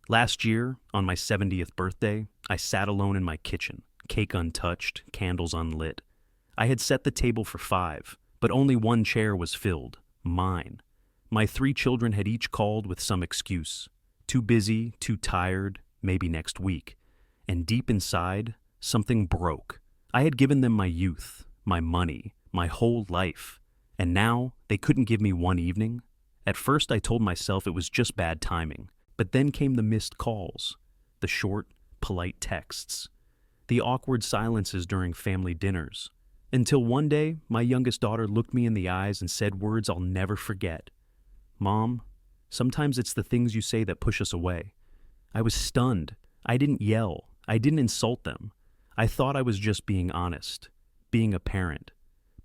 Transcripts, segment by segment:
Last year, on my 70th birthday, I sat alone in my kitchen, cake untouched, candles unlit. I had set the table for 5, but only one chair was filled, mine. My 3 children had each called with some excuse. Too busy, too tired, maybe next week. And deep inside, something broke. I had given them my youth, my money, my whole life. And now, they couldn't give me one evening? At first I told myself it was just bad timing. But then came the missed calls, the short, polite texts, the awkward silences during family dinners, until one day my youngest daughter looked me in the eyes and said words I'll never forget. "Mom, sometimes it's the things you say that push us away." I was stunned. I didn't yell. I didn't insult them. I thought I was just being honest, being a parent.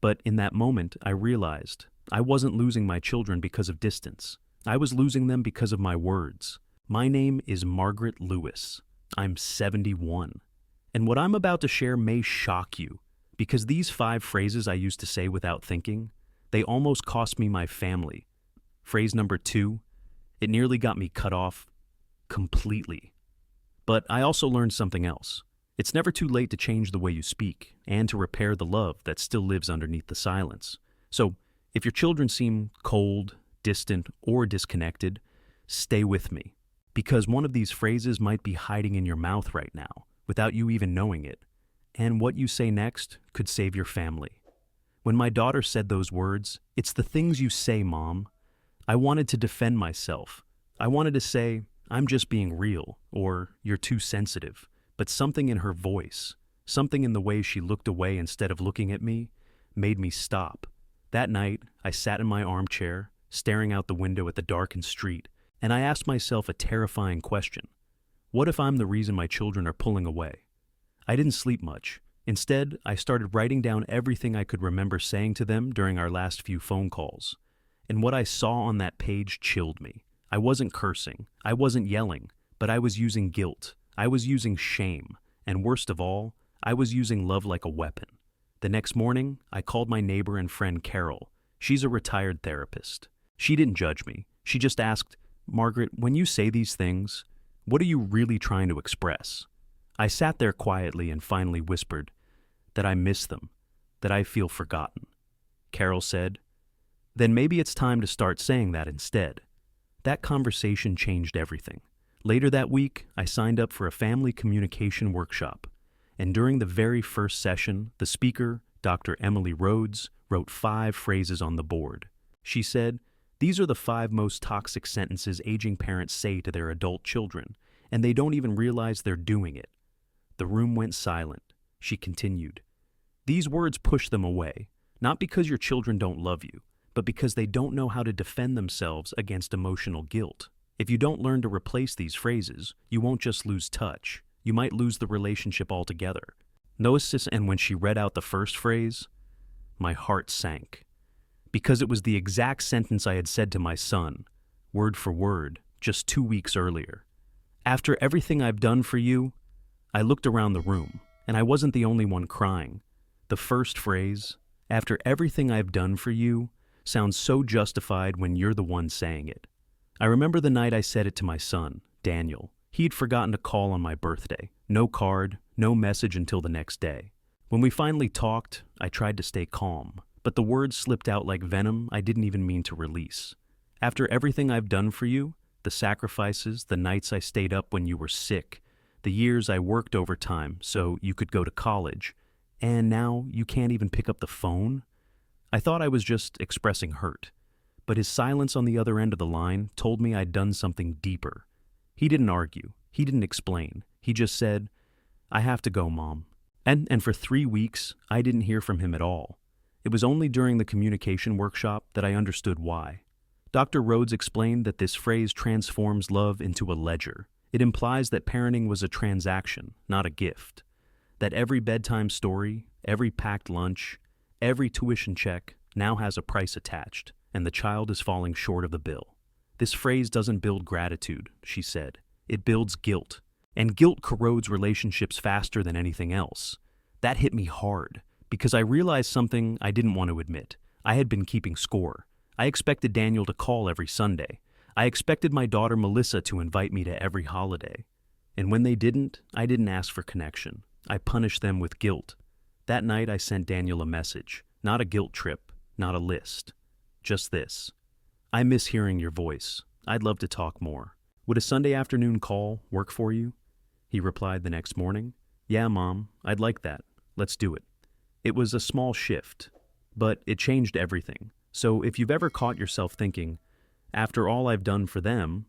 But in that moment, I realized I wasn't losing my children because of distance. I was losing them because of my words. My name is Margaret Lewis. I'm 71. And what I'm about to share may shock you, because these 5 phrases I used to say without thinking, they almost cost me my family. Phrase number 2, it nearly got me cut off completely. But I also learned something else. It's never too late to change the way you speak and to repair the love that still lives underneath the silence. So, if your children seem cold, distant, or disconnected, stay with me. Because one of these phrases might be hiding in your mouth right now, without you even knowing it. And what you say next could save your family. When my daughter said those words, "It's the things you say, Mom," I wanted to defend myself. I wanted to say, "I'm just being real," or "You're too sensitive." But something in her voice, something in the way she looked away instead of looking at me, made me stop. That night, I sat in my armchair, staring out the window at the darkened street, and I asked myself a terrifying question. What if I'm the reason my children are pulling away? I didn't sleep much. Instead, I started writing down everything I could remember saying to them during our last few phone calls. And what I saw on that page chilled me. I wasn't cursing. I wasn't yelling. But I was using guilt. I was using shame. And worst of all, I was using love like a weapon. The next morning, I called my neighbor and friend Carol. She's a retired therapist. She didn't judge me. She just asked, "Margaret, when you say these things, what are you really trying to express?" I sat there quietly and finally whispered that I miss them, that I feel forgotten. Carol said, "Then maybe it's time to start saying that instead." That conversation changed everything. Later that week, I signed up for a family communication workshop. And during the very first session, the speaker, Dr. Emily Rhodes, wrote 5 phrases on the board. She said, "These are the 5 most toxic sentences aging parents say to their adult children, and they don't even realize they're doing it." The room went silent. She continued, "These words push them away, not because your children don't love you, but because they don't know how to defend themselves against emotional guilt. If you don't learn to replace these phrases, you won't just lose touch. You might lose the relationship altogether." Notice, and when she read out the first phrase, my heart sank. Because it was the exact sentence I had said to my son, word for word, just 2 weeks earlier. "After everything I've done for you," I looked around the room, and I wasn't the only one crying. The first phrase, "After everything I've done for you," sounds so justified when you're the one saying it. I remember the night I said it to my son, Daniel. He'd forgotten to call on my birthday. No card, no message until the next day. When we finally talked, I tried to stay calm, but the words slipped out like venom I didn't even mean to release. "After everything I've done for you, the sacrifices, the nights I stayed up when you were sick, the years I worked overtime so you could go to college, and now you can't even pick up the phone?" I thought I was just expressing hurt, but his silence on the other end of the line told me I'd done something deeper. He didn't argue. He didn't explain. He just said, "I have to go, Mom." And for 3 weeks, I didn't hear from him at all. It was only during the communication workshop that I understood why. Dr. Rhodes explained that this phrase transforms love into a ledger. It implies that parenting was a transaction, not a gift. That every bedtime story, every packed lunch, every tuition check now has a price attached, and the child is falling short of the bill. "This phrase doesn't build gratitude," she said. "It builds guilt. And guilt corrodes relationships faster than anything else." That hit me hard, because I realized something I didn't want to admit. I had been keeping score. I expected Daniel to call every Sunday. I expected my daughter Melissa to invite me to every holiday. And when they didn't, I didn't ask for connection. I punished them with guilt. That night I sent Daniel a message. Not a guilt trip, not a list. Just this. I miss hearing your voice. I'd love to talk more. Would a Sunday afternoon call work for you? He replied the next morning. Yeah, Mom, I'd like that. Let's do it. It was a small shift, but it changed everything. So if you've ever caught yourself thinking, after all I've done for them,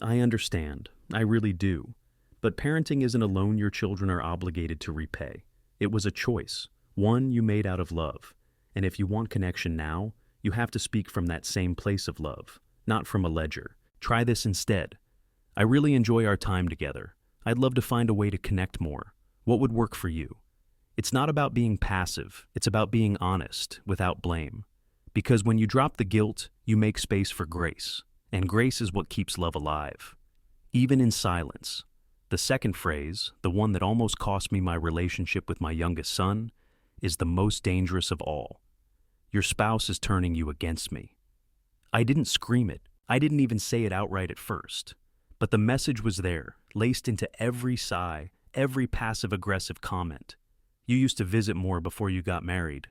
I understand. I really do. But parenting isn't a loan your children are obligated to repay. It was a choice, one you made out of love. And if you want connection now, you have to speak from that same place of love, not from a ledger. Try this instead. I really enjoy our time together. I'd love to find a way to connect more. What would work for you? It's not about being passive. It's about being honest, without blame. Because when you drop the guilt, you make space for grace. And grace is what keeps love alive. Even in silence. The second phrase, the one that almost cost me my relationship with my youngest son, is the most dangerous of all. Your spouse is turning you against me. I didn't scream it. I didn't even say it outright at first. But the message was there, laced into every sigh, every passive-aggressive comment. You used to visit more before you got married.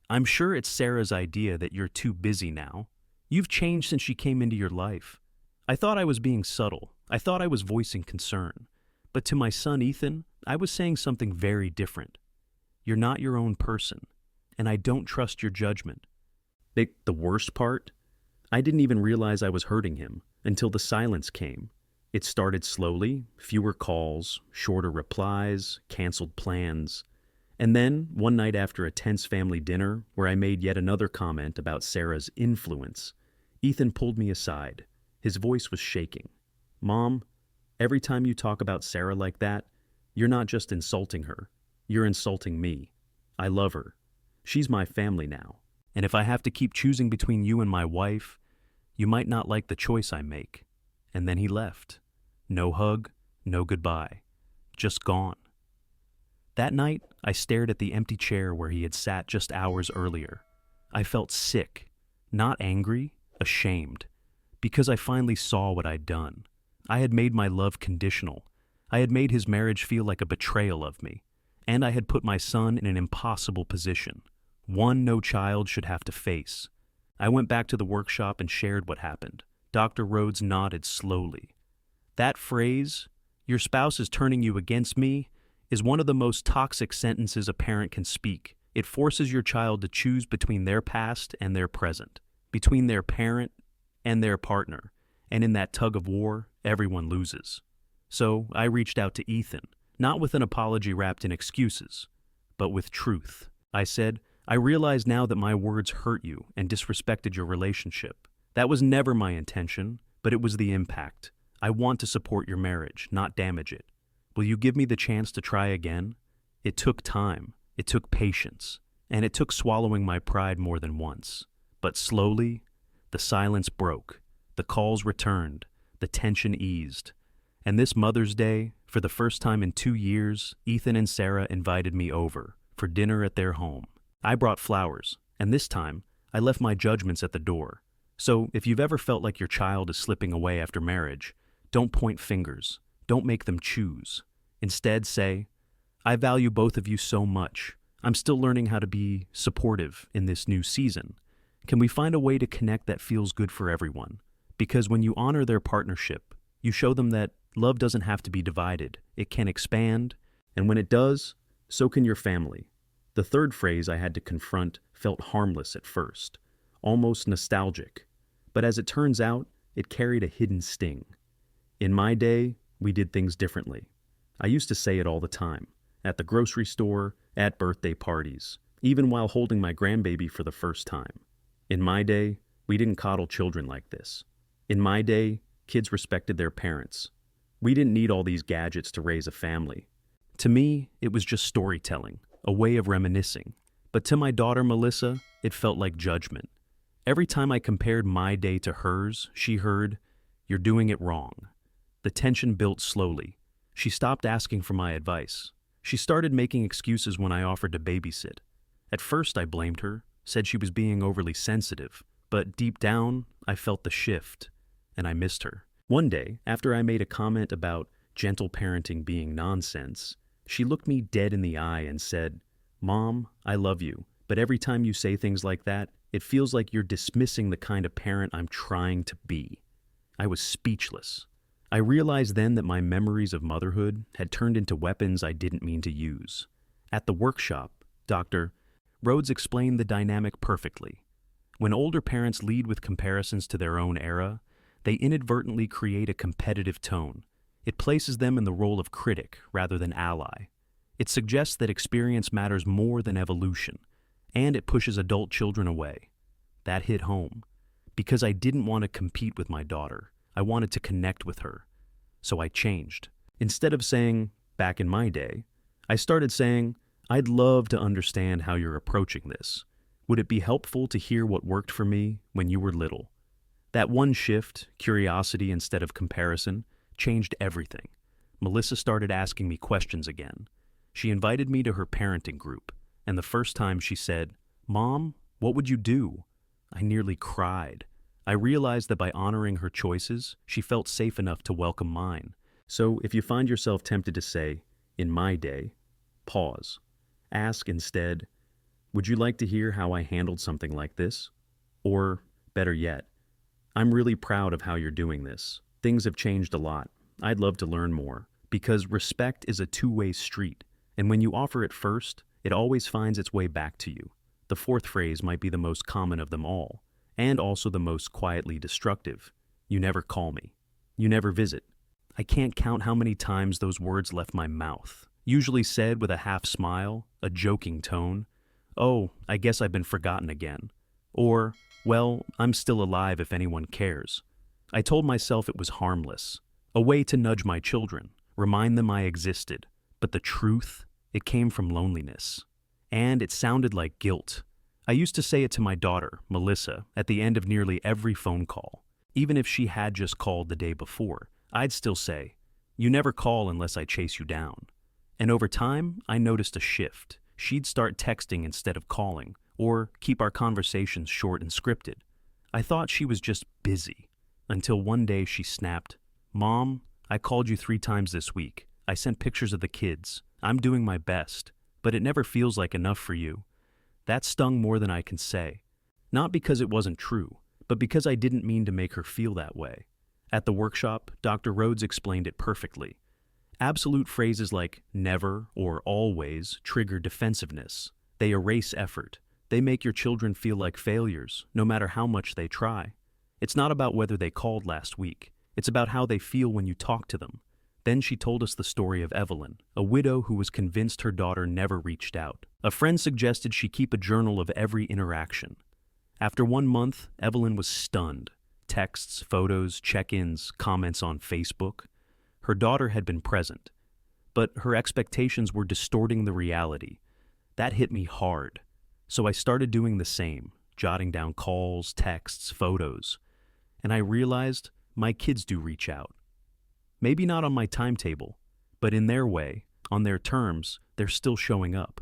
I'm sure it's Sarah's idea that you're too busy now. You've changed since she came into your life. I thought I was being subtle. I thought I was voicing concern. But to my son Ethan, I was saying something very different. You're not your own person, and I don't trust your judgment. The worst part? I didn't even realize I was hurting him until the silence came. It started slowly, fewer calls, shorter replies, canceled plans. And then, one night after a tense family dinner, where I made yet another comment about Sarah's influence, Ethan pulled me aside. His voice was shaking. Mom, every time you talk about Sarah like that, you're not just insulting her. You're insulting me. I love her. She's my family now. And if I have to keep choosing between you and my wife, you might not like the choice I make. And then he left. No hug, no goodbye. Just gone. That night, I stared at the empty chair where he had sat just hours earlier. I felt sick, not angry, ashamed, because I finally saw what I'd done. I had made my love conditional. I had made his marriage feel like a betrayal of me, and I had put my son in an impossible position, one no child should have to face. I went back to the workshop and shared what happened. Dr. Rhodes nodded slowly. That phrase, your spouse is turning you against me, is one of the most toxic sentences a parent can speak. It forces your child to choose between their past and their present, between their parent and their partner, and in that tug of war, everyone loses. So I reached out to Ethan, not with an apology wrapped in excuses, but with truth. I said, I realize now that my words hurt you and disrespected your relationship. That was never my intention, but it was the impact. I want to support your marriage, not damage it. Will you give me the chance to try again? It took time, it took patience, and it took swallowing my pride more than once. But slowly, the silence broke, the calls returned, the tension eased. And this Mother's Day, for the first time in 2 years, Ethan and Sarah invited me over for dinner at their home. I brought flowers, and this time, I left my judgments at the door. So if you've ever felt like your child is slipping away after marriage, don't point fingers. Don't make them choose. Instead, say, I value both of you so much. I'm still learning how to be supportive in this new season. Can we find a way to connect that feels good for everyone? Because when you honor their partnership, you show them that love doesn't have to be divided. It can expand, and when it does, so can your family. The third phrase I had to confront felt harmless at first, almost nostalgic. But as it turns out, it carried a hidden sting. In my day, we did things differently. I used to say it all the time, at the grocery store, at birthday parties, even while holding my grandbaby for the first time. In my day, we didn't coddle children like this. In my day, kids respected their parents. We didn't need all these gadgets to raise a family. To me, it was just storytelling, a way of reminiscing. But to my daughter Melissa, it felt like judgment. Every time I compared my day to hers, she heard, "You're doing it wrong." The tension built slowly. She stopped asking for my advice. She started making excuses when I offered to babysit. At first, I blamed her, said she was being overly sensitive, but deep down, I felt the shift. and I missed her. One day, after I made a comment about gentle parenting being nonsense, she looked me dead in the eye and said, "Mom, I love you, but every time you say things like that, it feels like you're dismissing the kind of parent I'm trying to be." I was speechless. I realized then that my memories of motherhood had turned into weapons I didn't mean to use. At the workshop, Dr. Rhodes explained the dynamic perfectly. When older parents lead with comparisons to their own era, they inadvertently create a competitive tone. It places them in the role of critic rather than ally. It suggests that experience matters more than evolution, and it pushes adult children away. That hit home. Because I didn't want to compete with my daughter, I wanted to connect with her. So I changed. Instead of saying, "back in my day," I started saying, "I'd love to understand how you're approaching this. Would it be helpful to hear what worked for me when you were little?" That one shift, curiosity instead of comparison, changed everything. Melissa started asking me questions again. She invited me to her parenting group, and the first time she said, "Mom, what would you do?" I nearly cried. I realized that by honoring her choices, she felt safe enough to welcome mine. So if you find yourself tempted to say, "in my day," pause. Ask instead, "would you like to hear how I handled something like this?" Or, better yet, "I'm really proud of how you're doing this. Things have changed a lot. I'd love to learn more." Because respect is a two-way street, and when you offer it first, it always finds its way back to you. The fourth phrase might be the most common of them all, and also the most quietly destructive. You never call me. You never visit. I can't count how many times those words left my mouth, usually said with a half smile, a joking tone. "Oh, I guess I've been forgotten again." Or, "Well, I'm still alive if anyone cares." I told myself it was harmless, a way to nudge my children, remind them I existed. But the truth, it came from loneliness. And it sounded like guilt. I used to say it to my daughter, Melissa, at the end of nearly every phone call. Even if she had just called the day before, I'd still say, "You never call unless I chase you down." And over time, I noticed a shift. She'd start texting instead of calling, or keep our conversations short and scripted. I thought she was just busy, until one day she snapped, "Mom, I called you 3 times this week. I sent pictures of the kids. I'm doing my best, but it never feels like enough for you." That stung more than I can say. Not because it wasn't true, but because I didn't mean to make her feel that way. At the workshop, Dr. Rhodes explained it perfectly. Absolute phrases like never or always trigger defensiveness. They erase effort. They make your children feel like failures, no matter how much they try. It's not about whether they called last week. It's about how they feel when you talk to them. Then she told us the story of Evelyn, a widow who was convinced her daughter never reached out. A friend suggested she keep a journal of every interaction. After 1 month, Evelyn was stunned. Texts, photos, check-ins, comments on Facebook. Her daughter had been present, but her expectations were distorting the reality. That hit me hard. So I started doing the same, jotting down calls, texts, photos. And I realized my kids do reach out. Maybe not on my timetable, but in their way, on their terms, they're still showing up.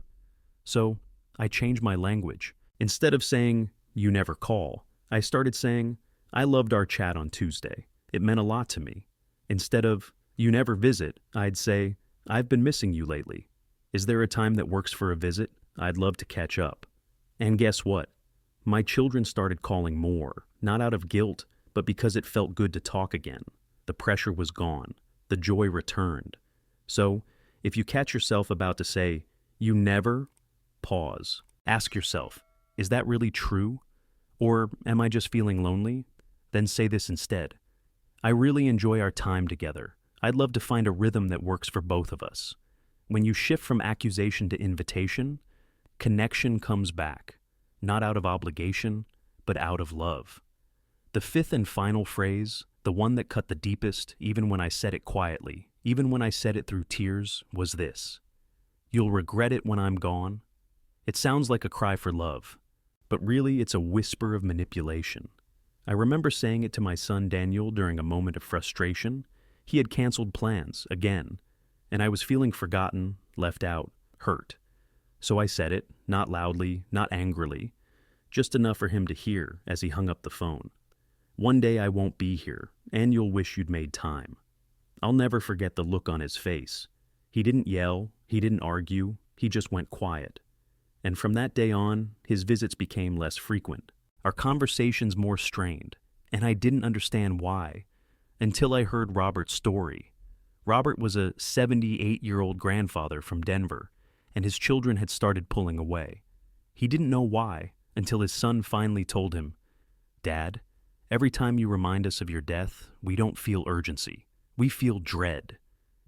So I changed my language. Instead of saying, "you never call," I started saying, "I loved our chat on Tuesday. It meant a lot to me." Instead of, "you never visit," I'd say, "I've been missing you lately. Is there a time that works for a visit? I'd love to catch up." And guess what? My children started calling more, not out of guilt, but because it felt good to talk again. The pressure was gone. The joy returned. So, if you catch yourself about to say, "you never," pause. Ask yourself, is that really true? Or am I just feeling lonely? Then say this instead. "I really enjoy our time together. I'd love to find a rhythm that works for both of us." When you shift from accusation to invitation, connection comes back, not out of obligation, but out of love. The fifth and final phrase, the one that cut the deepest, even when I said it quietly, even when I said it through tears, was this: "You'll regret it when I'm gone." It sounds like a cry for love, but really it's a whisper of manipulation. I remember saying it to my son Daniel during a moment of frustration. He had canceled plans, again, and I was feeling forgotten, left out, hurt. So I said it, not loudly, not angrily, just enough for him to hear as he hung up the phone. One day I won't be here, and you'll wish you'd made time. I'll never forget the look on his face. He didn't yell, he didn't argue, he just went quiet. And from that day on, his visits became less frequent, our conversations more strained, and I didn't understand why, until I heard Robert's story. Robert was a 78-year-old grandfather from Denver, and his children had started pulling away. He didn't know why, until his son finally told him, "Dad, every time you remind us of your death, we don't feel urgency. We feel dread.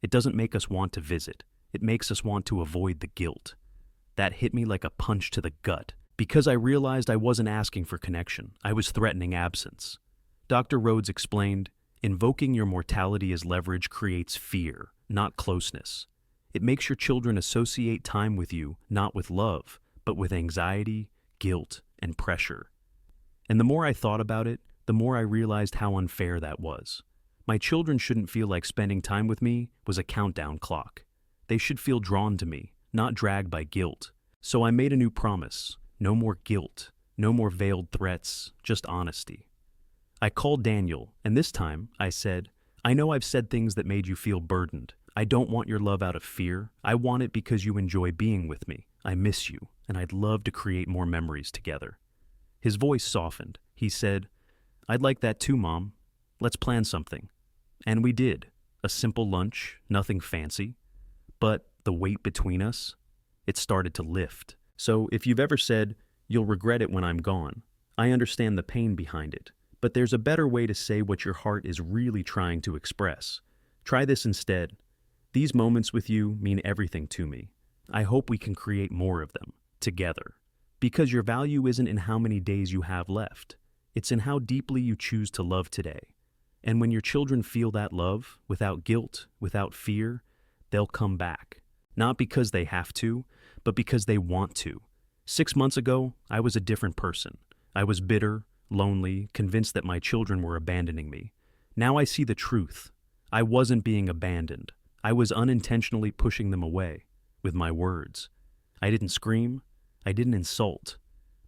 It doesn't make us want to visit. It makes us want to avoid the guilt." That hit me like a punch to the gut, because I realized I wasn't asking for connection. I was threatening absence. Dr. Rhodes explained, invoking your mortality as leverage creates fear, not closeness. It makes your children associate time with you, not with love, but with anxiety, guilt, and pressure. And the more I thought about it, the more I realized how unfair that was. My children shouldn't feel like spending time with me was a countdown clock. They should feel drawn to me, not dragged by guilt. So I made a new promise. No more guilt, no more veiled threats, just honesty. I called Daniel, and this time I said, "I know I've said things that made you feel burdened. I don't want your love out of fear. I want it because you enjoy being with me. I miss you, and I'd love to create more memories together." His voice softened. He said, "I'd like that too, Mom. Let's plan something." And we did. A simple lunch, nothing fancy. But the weight between us, it started to lift. So if you've ever said, "You'll regret it when I'm gone," I understand the pain behind it. But there's a better way to say what your heart is really trying to express. Try this instead. These moments with you mean everything to me. I hope we can create more of them, together. Because your value isn't in how many days you have left. It's in how deeply you choose to love today. And when your children feel that love, without guilt, without fear, they'll come back. Not because they have to, but because they want to. 6 months ago, I was a different person. I was bitter, lonely, convinced that my children were abandoning me. Now I see the truth. I wasn't being abandoned. I was unintentionally pushing them away, with my words. I didn't scream. I didn't insult.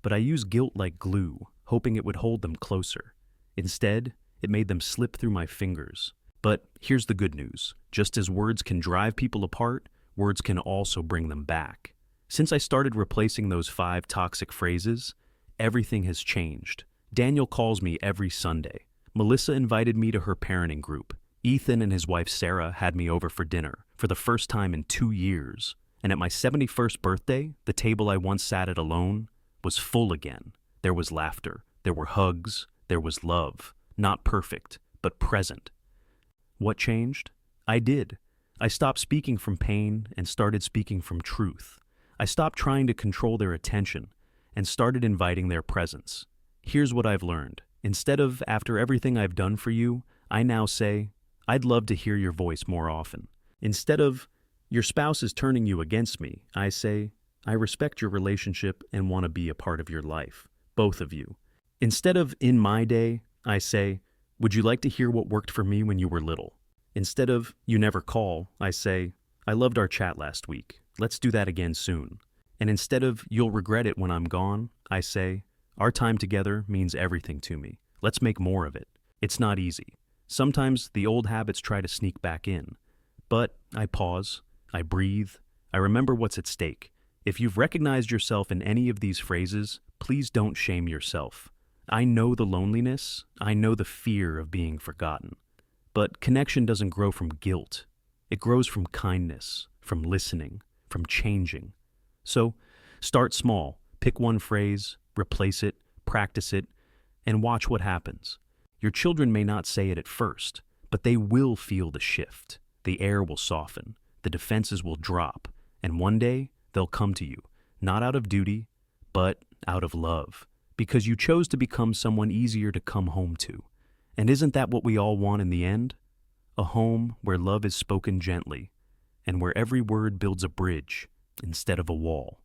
But I used guilt like glue, hoping it would hold them closer. Instead, it made them slip through my fingers. But here's the good news. Just as words can drive people apart, words can also bring them back. Since I started replacing those 5 toxic phrases, everything has changed. Daniel calls me every Sunday. Melissa invited me to her parenting group. Ethan and his wife Sarah had me over for dinner for the first time in 2 years. And at my 71st birthday, the table I once sat at alone was full again. There was laughter, there were hugs, there was love. Not perfect, but present. What changed? I did. I stopped speaking from pain and started speaking from truth. I stopped trying to control their attention and started inviting their presence. Here's what I've learned. Instead of, "After everything I've done for you," I now say, "I'd love to hear your voice more often." Instead of, "Your spouse is turning you against me," I say, "I respect your relationship and want to be a part of your life, both of you." Instead of, "In my day," I say, "Would you like to hear what worked for me when you were little?" Instead of, "You never call," I say, "I loved our chat last week. Let's do that again soon." And instead of, "You'll regret it when I'm gone," I say, "Our time together means everything to me. Let's make more of it." It's not easy. Sometimes the old habits try to sneak back in. But I pause, I breathe, I remember what's at stake. If you've recognized yourself in any of these phrases, please don't shame yourself. I know the loneliness, I know the fear of being forgotten. But connection doesn't grow from guilt. It grows from kindness, from listening, from changing. So, start small, pick one phrase, replace it, practice it, and watch what happens. Your children may not say it at first, but they will feel the shift. The air will soften, the defenses will drop, and one day they'll come to you, not out of duty, but out of love, because you chose to become someone easier to come home to. And isn't that what we all want in the end? A home where love is spoken gently, and where every word builds a bridge instead of a wall.